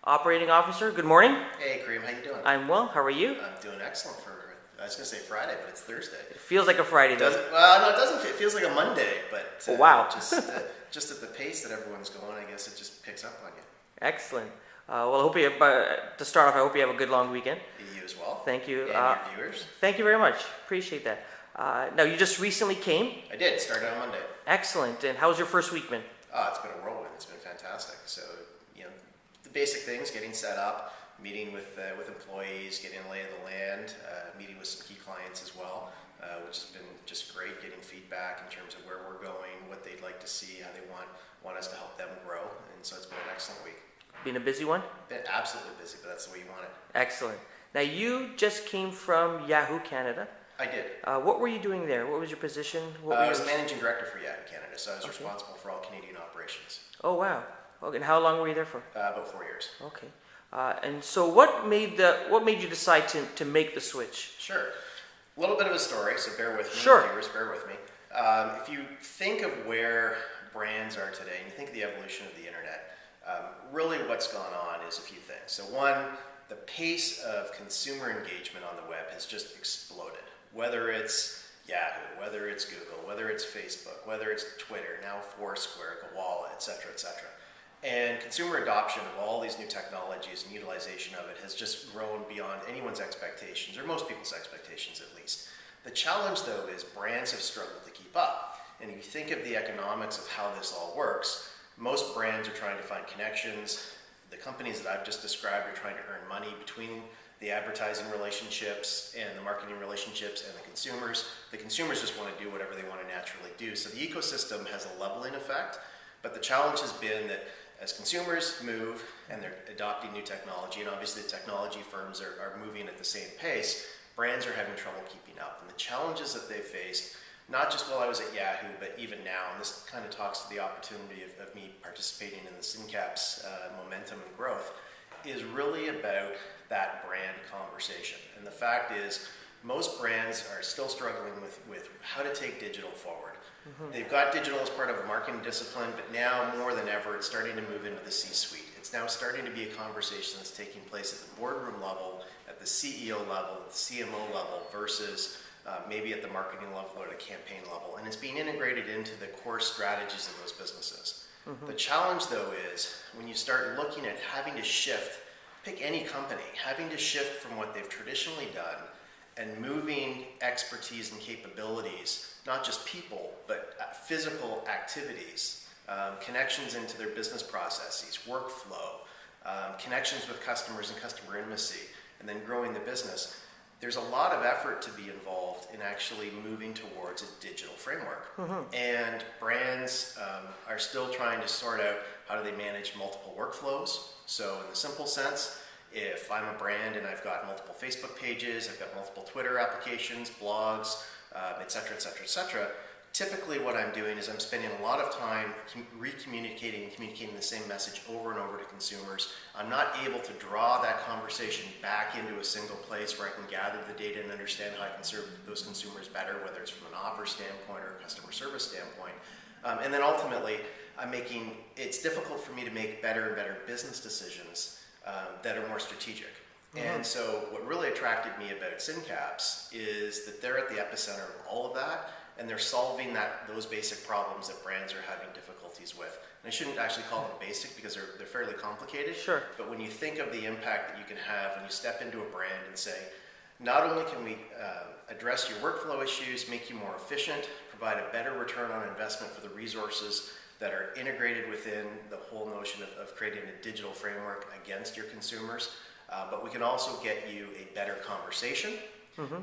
Operating Officer. Good morning. Hey, Karim, how you doing? I'm well. How are you? I'm doing excellent for, I was going to say Friday, but it's Thursday. It feels like a Friday, though. Well, no, it doesn't. It feels like a Monday, but Oh, wow. just at the pace that everyone's going, I guess it just picks up on you. Excellent. Well, I hope you have, to start off, I hope you have a good long weekend. You as well. Thank you. And your viewers. Thank you very much. Appreciate that. Now, you just recently came? I did. Started on Monday. Excellent. And how's your first week been? It's been a whirlwind. It's been fantastic. So, the basic things, getting set up, meeting with employees, getting a lay of the land, meeting with some key clients as well, which has been just great, getting feedback in terms of where we're going, what they'd like to see, how they want us to help them grow. And so it's been an excellent week. Been a busy one? Been absolutely busy, but that's the way you want it. Excellent. Now, you just came from Yahoo Canada. I did. What were you doing there? What was your position? I was managing director for Yahoo Canada, so I was responsible for all Canadian operations. Oh, wow. Okay. And how long were you there for? About 4 years. Okay. And so what made you decide to make the switch? Sure. A little bit of a story, so bear with me. Sure. Viewers, bear with me. If you think of where brands are today, and you think of the evolution of the internet, really what's gone on is a few things. So one, the pace of consumer engagement on the web has just exploded. Whether it's Yahoo, whether it's Google, whether it's Facebook, whether it's Twitter, now Foursquare, Koala, et cetera, et cetera. And consumer adoption of all these new technologies and utilization of it has just grown beyond anyone's expectations, or most people's expectations at least. The challenge, though, is brands have struggled to keep up. And if you think of the economics of how this all works, most brands are trying to find connections. The companies that I've just described are trying to earn money between the advertising relationships and the marketing relationships and the consumers. The consumers just want to do whatever they want to naturally do. So the ecosystem has a leveling effect, but the challenge has been that as consumers move and they're adopting new technology, and obviously the technology firms are moving at the same pace, brands are having trouble keeping up. And the challenges that they faced, not just while I was at Yahoo, but even now, and this kind of talks to the opportunity of me participating in the SynCap's momentum and growth, is really about that brand conversation. And the fact is, most brands are still struggling with how to take digital forward. They've got digital as part of a marketing discipline, but now more than ever, it's starting to move into the C-suite. It's now starting to be a conversation that's taking place at the boardroom level, at the CEO level, at the CMO level, versus maybe at the marketing level or the campaign level. And it's being integrated into the core strategies of those businesses. The challenge, though, is when you start looking at having to shift, pick any company, having to shift from what they've traditionally done and moving expertise and capabilities, not just people, but physical activities, connections into their business processes, workflow, connections with customers and customer intimacy, and then growing the business. There's a lot of effort to be involved in actually moving towards a digital framework. And brands are still trying to sort out how do they manage multiple workflows. So in the simple sense, if I'm a brand and I've got multiple Facebook pages, I've got multiple Twitter applications, blogs, et cetera, et cetera, et cetera, typically what I'm doing is I'm spending a lot of time re-communicating and communicating the same message over and over to consumers. I'm not able to draw that conversation back into a single place where I can gather the data and understand how I can serve those consumers better, whether it's from an offer standpoint or a customer service standpoint. And then ultimately, it's difficult for me to make better and better business decisions that are more strategic. And so what really attracted me about SynCaps is that they're at the epicenter of all of that, and they're solving those basic problems that brands are having difficulties with. And I shouldn't actually call them basic because they're fairly complicated. Sure. But when you think of the impact that you can have when you step into a brand and say, not only can we address your workflow issues, make you more efficient, provide a better return on investment for the resources that are integrated within the whole notion of creating a digital framework against your consumers, but we can also get you a better conversation.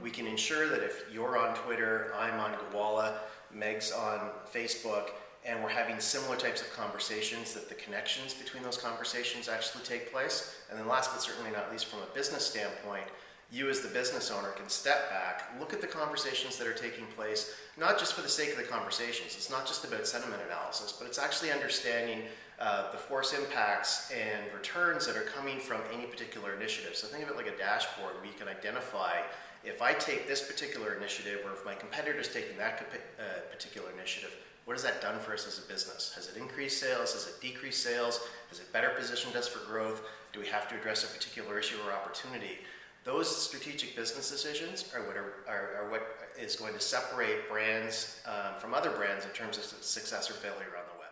We can ensure that if you're on Twitter, I'm on Koala, Meg's on Facebook, and we're having similar types of conversations, that the connections between those conversations actually take place. And then last but certainly not least, from a business standpoint, you as the business owner can step back, look at the conversations that are taking place, not just for the sake of the conversations. It's not just about sentiment analysis, but it's actually understanding the force impacts and returns that are coming from any particular initiative. So think of it like a dashboard where you can identify, if I take this particular initiative, or if my competitor's taking that particular initiative, what has that done for us as a business? Has it increased sales? Has it decreased sales? Has it better positioned us for growth? Do we have to address a particular issue or opportunity? Those strategic business decisions are what is going to separate brands from other brands in terms of success or failure on the way.